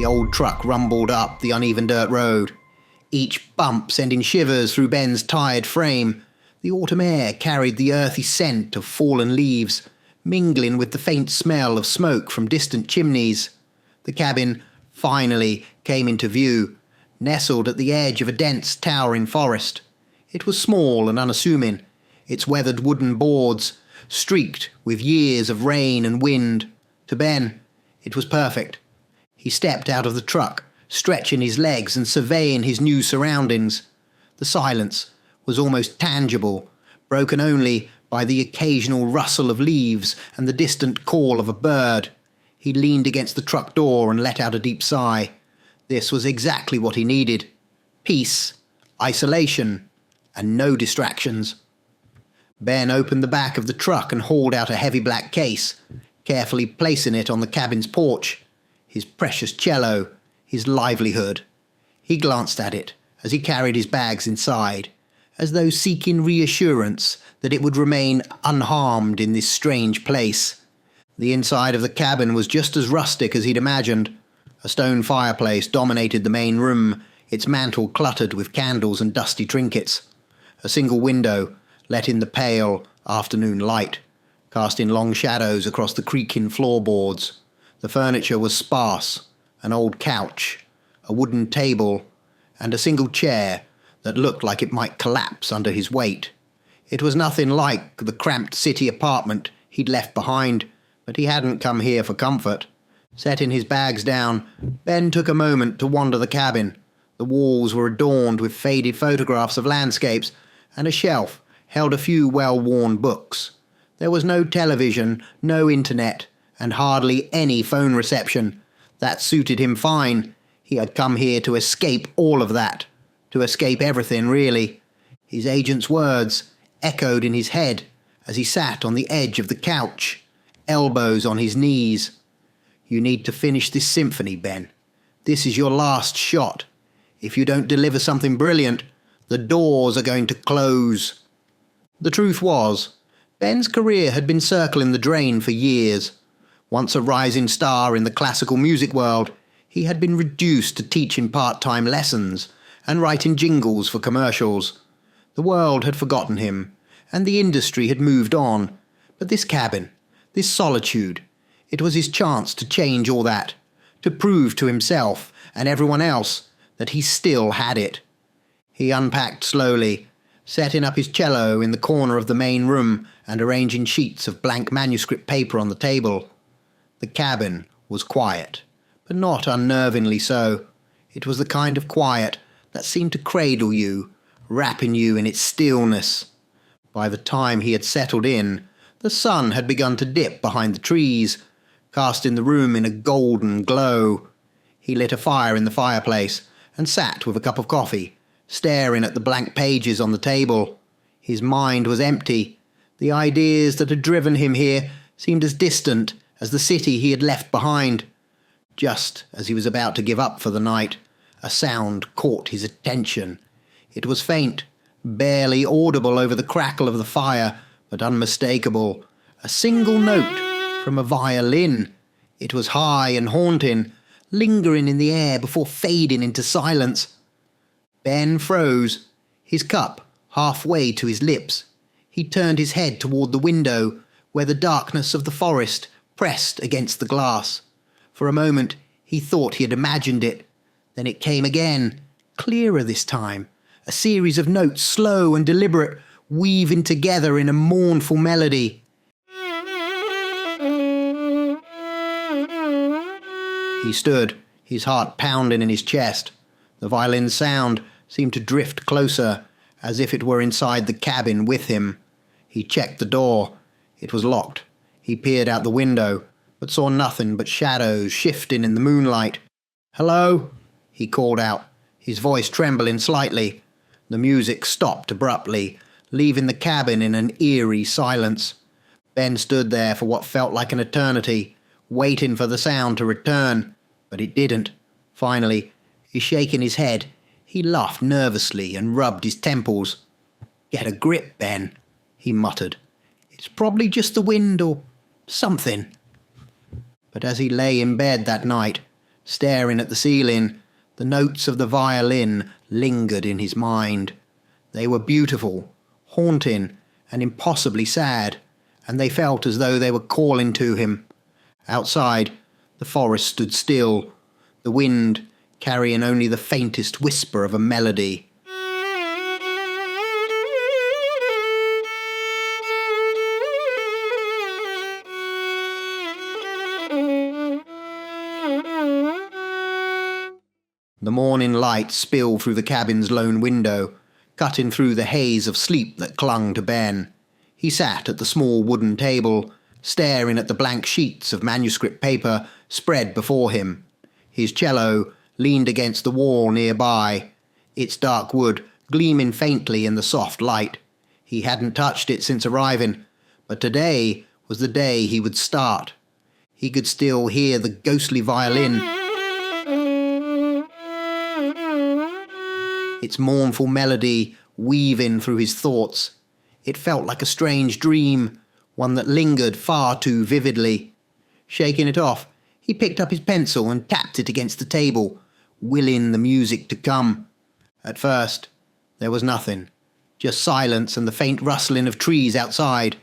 The old truck rumbled up the uneven dirt road, each bump sending shivers through Ben's tired frame. The autumn air carried the earthy scent of fallen leaves, mingling with the faint smell of smoke from distant chimneys. The cabin finally came into view, nestled at the edge of a dense, towering forest. It was small and unassuming, its weathered wooden boards streaked with years of rain and wind. To Ben, it was perfect. He stepped out of the truck, stretching his legs and surveying his new surroundings. The silence was almost tangible, broken only by the occasional rustle of leaves and the distant call of a bird. He leaned against the truck door and let out a deep sigh. This was exactly what he needed. Peace, isolation, and no distractions. Ben opened the back of the truck and hauled out a heavy black case, carefully placing it on the cabin's porch. His precious cello, his livelihood. He glanced at it as he carried his bags inside, as though seeking reassurance that it would remain unharmed in this strange place. The inside of the cabin was just as rustic as he'd imagined. A stone fireplace dominated the main room, its mantel cluttered with candles and dusty trinkets. A single window let in the pale afternoon light, casting long shadows across the creaking floorboards. The furniture was sparse, an old couch, a wooden table, and a single chair that looked like it might collapse under his weight. It was nothing like the cramped city apartment he'd left behind, but he hadn't come here for comfort. Setting his bags down, Ben took a moment to wander the cabin. The walls were adorned with faded photographs of landscapes, and a shelf held a few well-worn books. There was no television, no internet, and hardly any phone reception. That suited him fine. He had come here to escape all of that. To escape everything, really. His agent's words echoed in his head as he sat on the edge of the couch, elbows on his knees. You need to finish this symphony, Ben. This is your last shot. If you don't deliver something brilliant, the doors are going to close. The truth was, Ben's career had been circling the drain for years. Once a rising star in the classical music world, he had been reduced to teaching part-time lessons and writing jingles for commercials. The world had forgotten him, and the industry had moved on. But this cabin, this solitude, it was his chance to change all that, to prove to himself and everyone else that he still had it. He unpacked slowly, setting up his cello in the corner of the main room and arranging sheets of blank manuscript paper on the table. The cabin was quiet, but not unnervingly so. It was the kind of quiet that seemed to cradle you, wrapping you in its stillness. By the time he had settled in, the sun had begun to dip behind the trees, casting the room in a golden glow. He lit a fire in the fireplace and sat with a cup of coffee, staring at the blank pages on the table. His mind was empty. The ideas that had driven him here seemed as distant as the city he had left behind. Just as he was about to give up for the night, a sound caught his attention. It was faint, barely audible over the crackle of the fire, but unmistakable. A single note from a violin. It was high and haunting, lingering in the air before fading into silence. Ben froze, his cup halfway to his lips. He turned his head toward the window, where the darkness of the forest pressed against the glass. For a moment he thought he had imagined it. Then it came again, clearer this time, a series of notes, slow and deliberate, weaving together in a mournful melody. He stood, his heart pounding in his chest. The violin's sound seemed to drift closer, as if it were inside the cabin with him. He checked the door. It was locked. He peered out the window, but saw nothing but shadows shifting in the moonlight. "Hello?" he called out, his voice trembling slightly. The music stopped abruptly, leaving the cabin in an eerie silence. Ben stood there for what felt like an eternity, waiting for the sound to return, but it didn't. Finally, he shaking his head, he laughed nervously and rubbed his temples. "Get a grip, Ben," he muttered. "It's probably just the wind or something." But as he lay in bed that night, Staring at the ceiling, the notes of the violin lingered in his mind. They were beautiful, haunting, and impossibly sad, and they felt as though they were calling to him. Outside, the forest stood still, the wind carrying only the faintest whisper of a melody. The morning light spilled through the cabin's lone window, cutting through the haze of sleep that clung to Ben. He sat at the small wooden table, staring at the blank sheets of manuscript paper spread before him. His cello leaned against the wall nearby, its dark wood gleaming faintly in the soft light. He hadn't touched it since arriving, but today was the day he would start. He could still hear the ghostly violin, its mournful melody weaving through his thoughts. It felt like a strange dream, one that lingered far too vividly. Shaking it off, he picked up his pencil and tapped it against the table, willing the music to come. At first, there was nothing, just silence and the faint rustling of trees outside.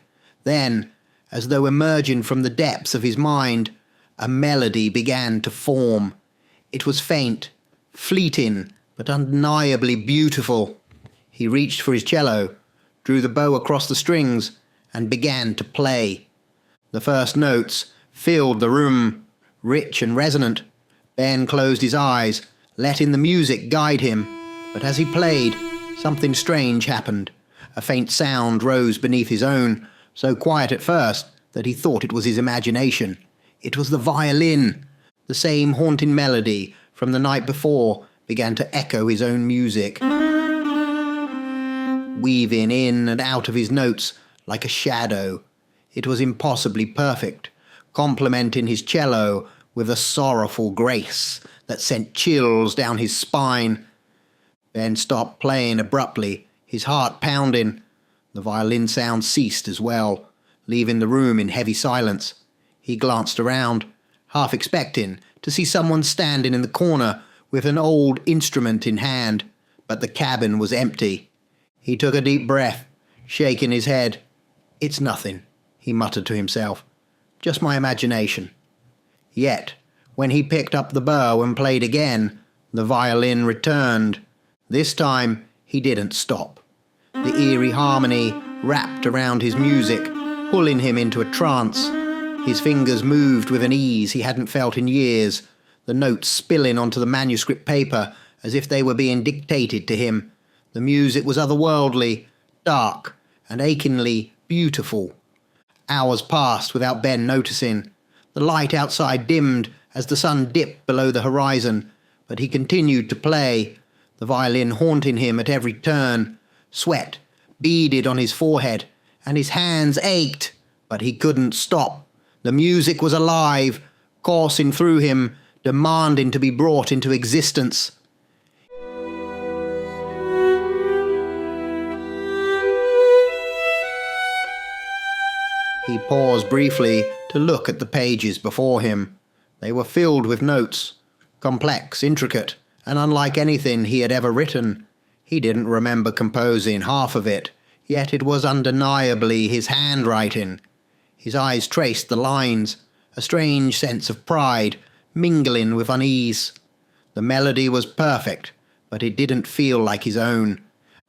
Then, as though emerging from the depths of his mind, a melody began to form. It was faint, fleeting, but undeniably beautiful. He reached for his cello, drew the bow across the strings, and began to play. The first notes filled the room, rich and resonant. Ben closed his eyes, letting the music guide him, but as he played, something strange happened. A faint sound rose beneath his own, so quiet at first that he thought it was his imagination. It was the violin. The same haunting melody from the night before began to echo his own music, weaving in and out of his notes like a shadow. It was impossibly perfect, complementing his cello with a sorrowful grace that sent chills down his spine. Ben stopped playing abruptly, his heart pounding. The violin sound ceased as well, leaving the room in heavy silence. He glanced around, half expecting to see someone standing in the corner with an old instrument in hand, but the cabin was empty. He took a deep breath, shaking his head. "It's nothing," he muttered to himself. "Just my imagination." Yet, when he picked up the bow and played again, the violin returned. This time, he didn't stop. The eerie harmony wrapped around his music, pulling him into a trance. His fingers moved with an ease he hadn't felt in years, the notes spilling onto the manuscript paper as if they were being dictated to him. The music was otherworldly, dark, and achingly beautiful. Hours passed without Ben noticing. The light outside dimmed as the sun dipped below the horizon, but he continued to play, the violin haunting him at every turn. Sweat beaded on his forehead, and his hands ached, but he couldn't stop. The music was alive, coursing through him, demanding to be brought into existence. He paused briefly to look at the pages before him. They were filled with notes, complex, intricate, and unlike anything he had ever written. He didn't remember composing half of it, yet it was undeniably his handwriting. His eyes traced the lines, a strange sense of pride mingling with unease. The melody was perfect, but it didn't feel like his own.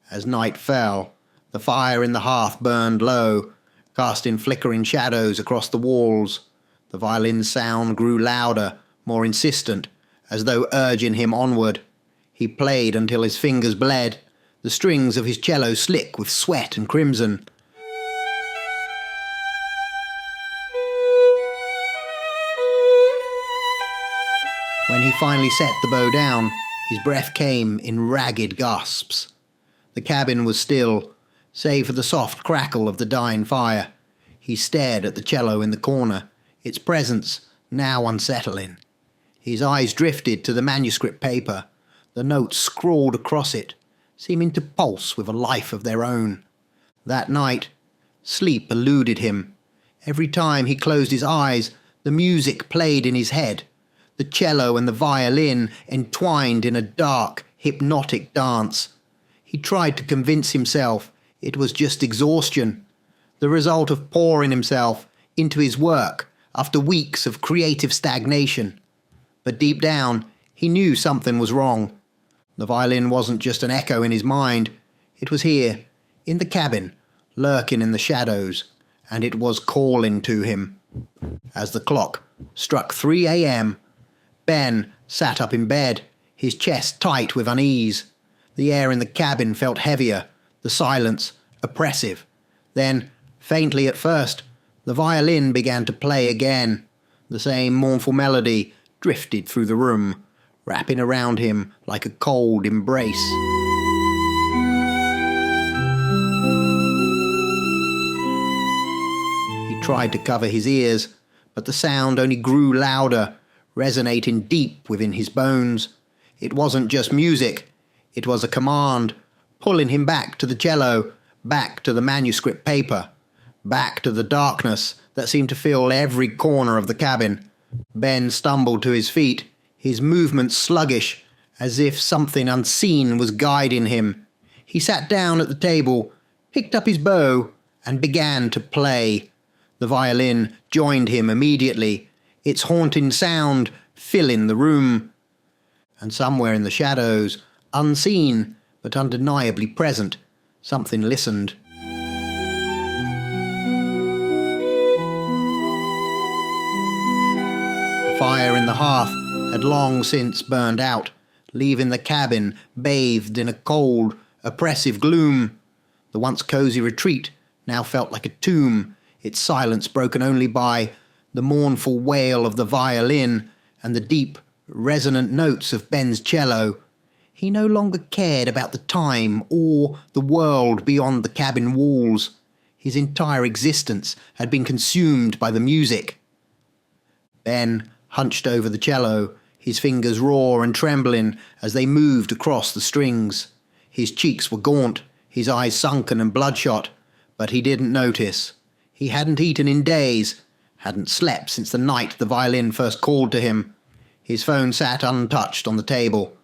As night fell, the fire in the hearth burned low, casting flickering shadows across the walls. The violin sound grew louder, more insistent, as though urging him onward. He played until his fingers bled, the strings of his cello slick with sweat and crimson. When he finally set the bow down, his breath came in ragged gasps. The cabin was still, save for the soft crackle of the dying fire. He stared at the cello in the corner, its presence now unsettling. His eyes drifted to the manuscript paper, the notes scrawled across it, seeming to pulse with a life of their own. That night, sleep eluded him. Every time he closed his eyes, the music played in his head, the cello and the violin entwined in a dark, hypnotic dance. He tried to convince himself it was just exhaustion, the result of pouring himself into his work after weeks of creative stagnation. But deep down, he knew something was wrong. The violin wasn't just an echo in his mind. It was here, in the cabin, lurking in the shadows, and it was calling to him. As the clock struck 3 a.m., Ben sat up in bed, his chest tight with unease. The air in the cabin felt heavier, the silence oppressive. Then, faintly at first, the violin began to play again. The same mournful melody drifted through the room, wrapping around him like a cold embrace. He tried to cover his ears, but the sound only grew louder, resonating deep within his bones. It wasn't just music, it was a command, pulling him back to the cello, back to the manuscript paper, back to the darkness that seemed to fill every corner of the cabin. Ben stumbled to his feet, his movements sluggish, as if something unseen was guiding him. He sat down at the table, picked up his bow, and began to play. The violin joined him immediately, its haunting sound filling the room. And somewhere in the shadows, unseen but undeniably present, something listened. The fire in the hearth had long since burned out, leaving the cabin bathed in a cold, oppressive gloom. The once cosy retreat now felt like a tomb, its silence broken only by the mournful wail of the violin and the deep, resonant notes of Ben's cello. He no longer cared about the time or the world beyond the cabin walls. His entire existence had been consumed by the music. Ben hunched over the cello, his fingers raw and trembling as they moved across the strings. His cheeks were gaunt, his eyes sunken and bloodshot, but he didn't notice. He hadn't eaten in days, hadn't slept since the night the violin first called to him. His phone sat untouched on the table,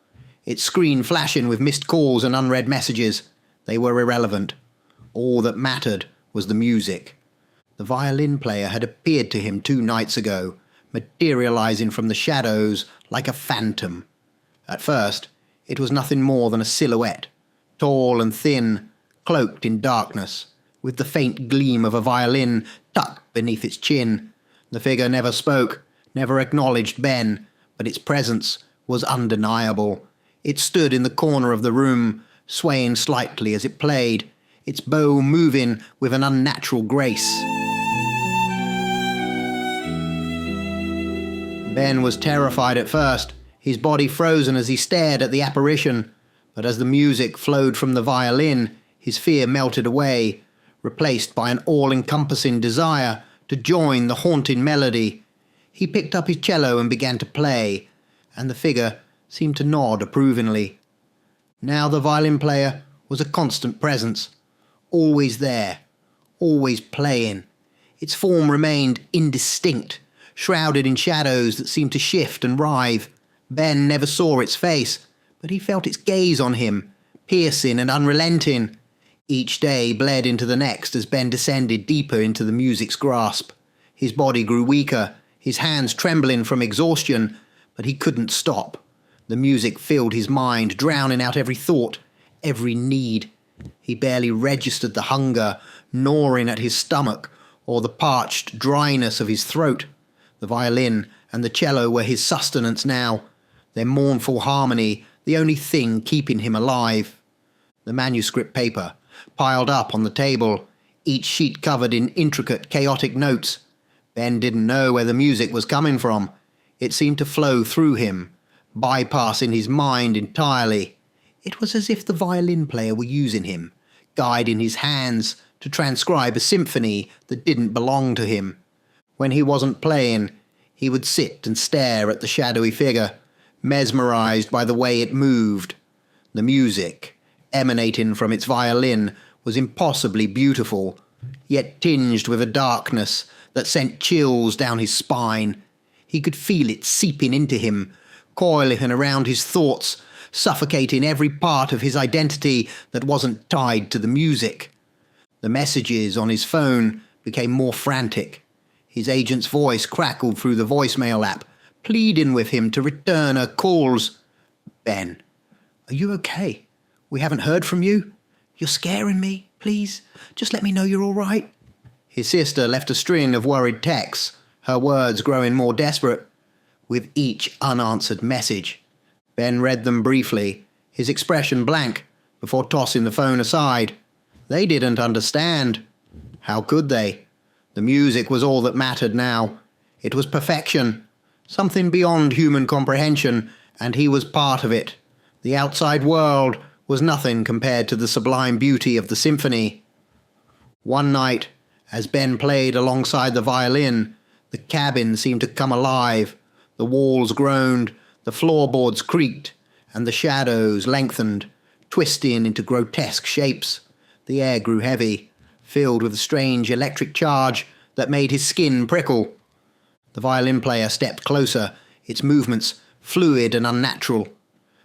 its screen flashing with missed calls and unread messages. They were irrelevant. All that mattered was the music. The violin player had appeared to him 2 nights ago, materializing from the shadows like a phantom. At first, it was nothing more than a silhouette, tall and thin, cloaked in darkness, with the faint gleam of a violin tucked beneath its chin. The figure never spoke, never acknowledged Ben, but its presence was undeniable. It stood in the corner of the room, swaying slightly as it played, its bow moving with an unnatural grace. Ben was terrified at first, his body frozen as he stared at the apparition, but as the music flowed from the violin, his fear melted away, replaced by an all-encompassing desire to join the haunting melody. He picked up his cello and began to play, and the figure seemed to nod approvingly. Now the violin player was a constant presence, always there, always playing. Its form remained indistinct, shrouded in shadows that seemed to shift and writhe. Ben never saw its face, but he felt its gaze on him, piercing and unrelenting. Each day bled into the next as Ben descended deeper into the music's grasp. His body grew weaker, his hands trembling from exhaustion, but he couldn't stop. The music filled his mind, drowning out every thought, every need. He barely registered the hunger gnawing at his stomach or the parched dryness of his throat. The violin and the cello were his sustenance now, their mournful harmony the only thing keeping him alive. The manuscript paper, piled up on the table, each sheet covered in intricate, chaotic notes. Ben didn't know where the music was coming from. It seemed to flow through him, bypassing his mind entirely. It was as if the violin player were using him, guiding his hands to transcribe a symphony that didn't belong to him. When he wasn't playing, he would sit and stare at the shadowy figure, mesmerized by the way it moved. The music, emanating from its violin, was impossibly beautiful, yet tinged with a darkness that sent chills down his spine. He could feel it seeping into him, coiling around his thoughts, suffocating every part of his identity that wasn't tied to the music. The messages on his phone became more frantic. His agent's voice crackled through the voicemail app, pleading with him to return her calls. "Ben, are you okay? We haven't heard from you. You're scaring me. Please, just let me know you're all right." His sister left a string of worried texts, her words growing more desperate. With each unanswered message, Ben read them briefly, his expression blank, before tossing the phone aside. They didn't understand. How could they? The music was all that mattered now. It was perfection, something beyond human comprehension, and he was part of it. The outside world was nothing compared to the sublime beauty of the symphony. One night, as Ben played alongside the violin, the cabin seemed to come alive. The walls groaned, the floorboards creaked, and the shadows lengthened, twisting into grotesque shapes. The air grew heavy, filled with a strange electric charge that made his skin prickle. The violin player stepped closer, its movements fluid and unnatural.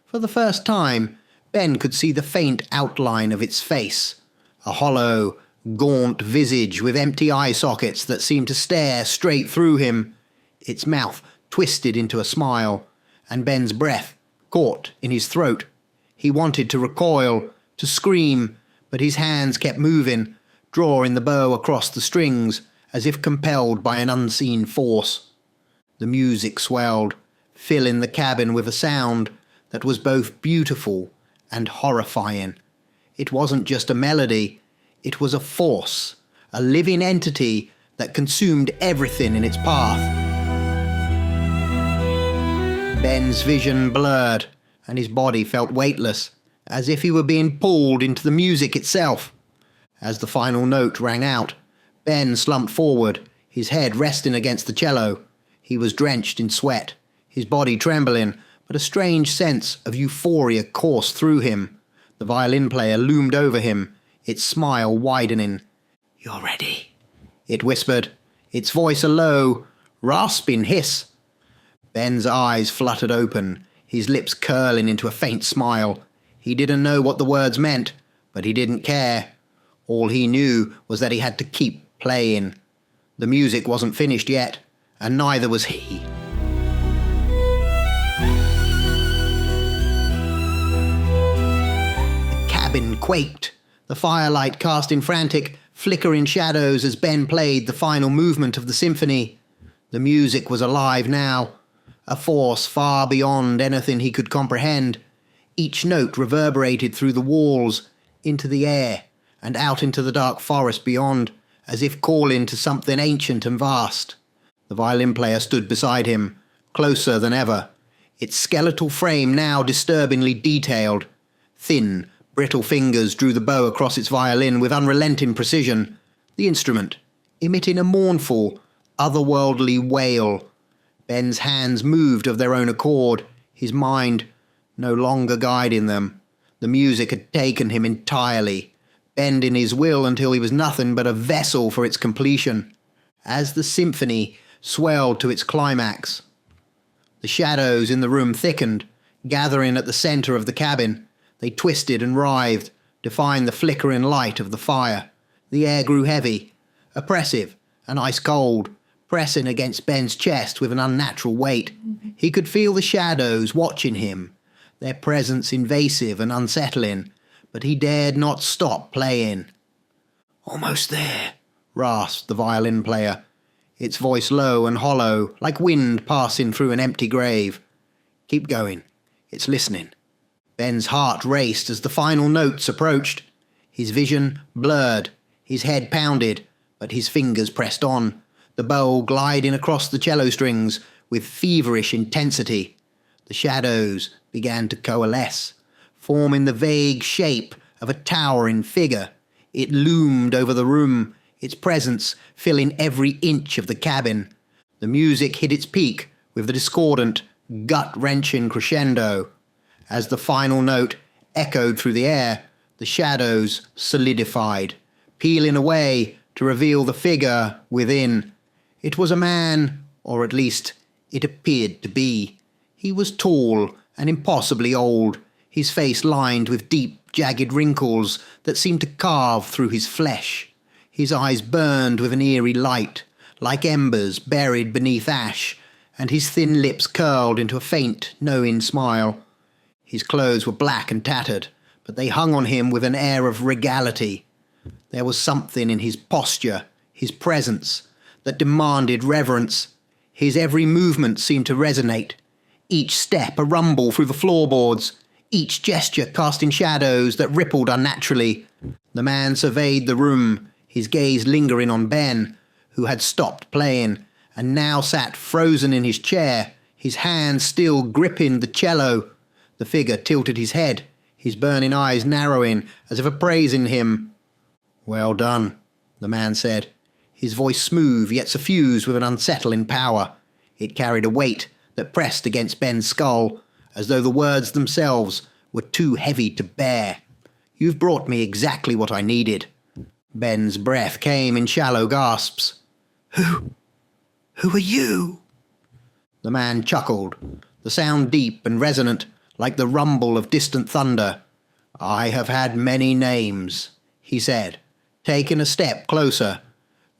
For the first time, Ben could see the faint outline of its face, a hollow, gaunt visage with empty eye sockets that seemed to stare straight through him. Its mouth twisted into a smile, and Ben's breath caught in his throat. He wanted to recoil, to scream, but his hands kept moving, drawing the bow across the strings, as if compelled by an unseen force. The music swelled, filling the cabin with a sound that was both beautiful and horrifying. It wasn't just a melody, it was a force, a living entity that consumed everything in its path. Ben's vision blurred, and his body felt weightless, as if he were being pulled into the music itself. As the final note rang out, Ben slumped forward, his head resting against the cello. He was drenched in sweat, his body trembling, but a strange sense of euphoria coursed through him. The violin player loomed over him, its smile widening. "You're ready," it whispered, its voice a low, rasping hiss. Ben's eyes fluttered open, his lips curling into a faint smile. He didn't know what the words meant, but he didn't care. All he knew was that he had to keep playing. The music wasn't finished yet, and neither was he. The cabin quaked, the firelight casting frantic, flickering shadows as Ben played the final movement of the symphony. The music was alive now, a force far beyond anything he could comprehend. Each note reverberated through the walls, into the air, and out into the dark forest beyond, as if calling to something ancient and vast. The violin player stood beside him, closer than ever, its skeletal frame now disturbingly detailed. Thin, brittle fingers drew the bow across its violin with unrelenting precision, the instrument emitting a mournful, otherworldly wail. Ben's hands moved of their own accord, his mind no longer guiding them. The music had taken him entirely, bending his will until he was nothing but a vessel for its completion. As the symphony swelled to its climax, the shadows in the room thickened, gathering at the centre of the cabin. They twisted and writhed, defying the flickering light of the fire. The air grew heavy, oppressive and ice-cold, pressing against Ben's chest with an unnatural weight. He could feel the shadows watching him, their presence invasive and unsettling, but he dared not stop playing. "Almost there," rasped the violin player, its voice low and hollow, like wind passing through an empty grave. "Keep going. It's listening." Ben's heart raced as the final notes approached. His vision blurred, his head pounded, but his fingers pressed on, the bow gliding across the cello strings with feverish intensity. The shadows began to coalesce, forming the vague shape of a towering figure. It loomed over the room, its presence filling every inch of the cabin. The music hit its peak with the discordant, gut-wrenching crescendo. As the final note echoed through the air, the shadows solidified, peeling away to reveal the figure within. It was a man, or at least it appeared to be. He was tall and impossibly old, his face lined with deep, jagged wrinkles that seemed to carve through his flesh. His eyes burned with an eerie light, like embers buried beneath ash, and his thin lips curled into a faint, knowing smile. His clothes were black and tattered, but they hung on him with an air of regality. There was something in his posture, his presence, that demanded reverence. His every movement seemed to resonate, each step a rumble through the floorboards, each gesture casting shadows that rippled unnaturally. The man surveyed the room, his gaze lingering on Ben, who had stopped playing, and now sat frozen in his chair, his hands still gripping the cello. The figure tilted his head, his burning eyes narrowing, as if appraising him. "Well done," the man said, his voice smooth yet suffused with an unsettling power. It carried a weight that pressed against Ben's skull, as though the words themselves were too heavy to bear. "You've brought me exactly what I needed." Ben's breath came in shallow gasps. Who are you?" The man chuckled, the sound deep and resonant, like the rumble of distant thunder. "I have had many names," he said, taking a step closer.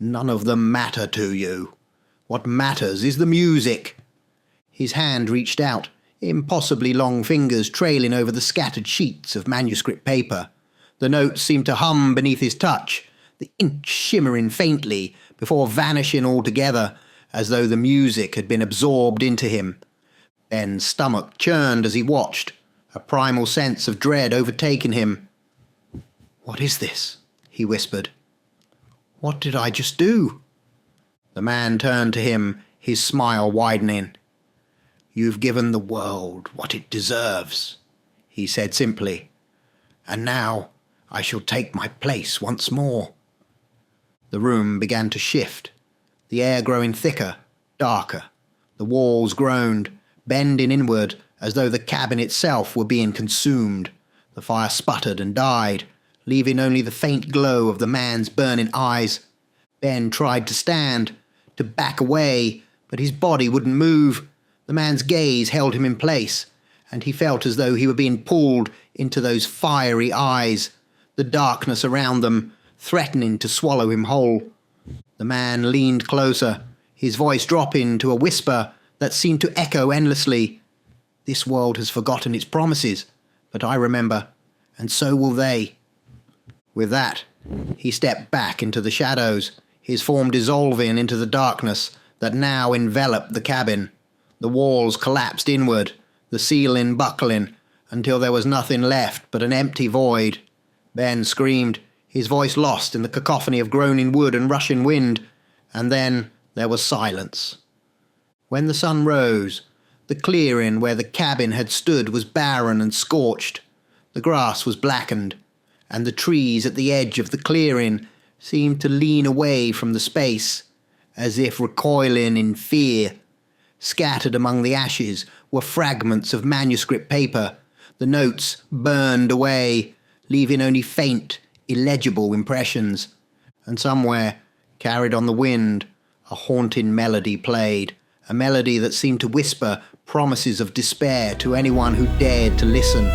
"None of them matter to you. What matters is the music." His hand reached out, impossibly long fingers trailing over the scattered sheets of manuscript paper. The notes seemed to hum beneath his touch, the ink shimmering faintly before vanishing altogether, as though the music had been absorbed into him. Ben's stomach churned as he watched, a primal sense of dread overtaking him. "What is this?" he whispered. "What did I just do?" The man turned to him, his smile widening. "You've given the world what it deserves," he said simply. "And now I shall take my place once more." The room began to shift, the air growing thicker, darker. The walls groaned, bending inward as though the cabin itself were being consumed. The fire sputtered and died, leaving only the faint glow of the man's burning eyes. Ben tried to stand, to back away, but his body wouldn't move. The man's gaze held him in place, and he felt as though he were being pulled into those fiery eyes, the darkness around them threatening to swallow him whole. The man leaned closer, his voice dropping to a whisper that seemed to echo endlessly. "This world has forgotten its promises, but I remember, and so will they." With that, he stepped back into the shadows, his form dissolving into the darkness that now enveloped the cabin. The walls collapsed inward, the ceiling buckling, until there was nothing left but an empty void. Ben screamed, his voice lost in the cacophony of groaning wood and rushing wind, and then there was silence. When the sun rose, the clearing where the cabin had stood was barren and scorched. The grass was blackened, and the trees at the edge of the clearing seemed to lean away from the space, as if recoiling in fear. Scattered among the ashes were fragments of manuscript paper, the notes burned away, leaving only faint, illegible impressions. And somewhere, carried on the wind, a haunting melody played, a melody that seemed to whisper promises of despair to anyone who dared to listen.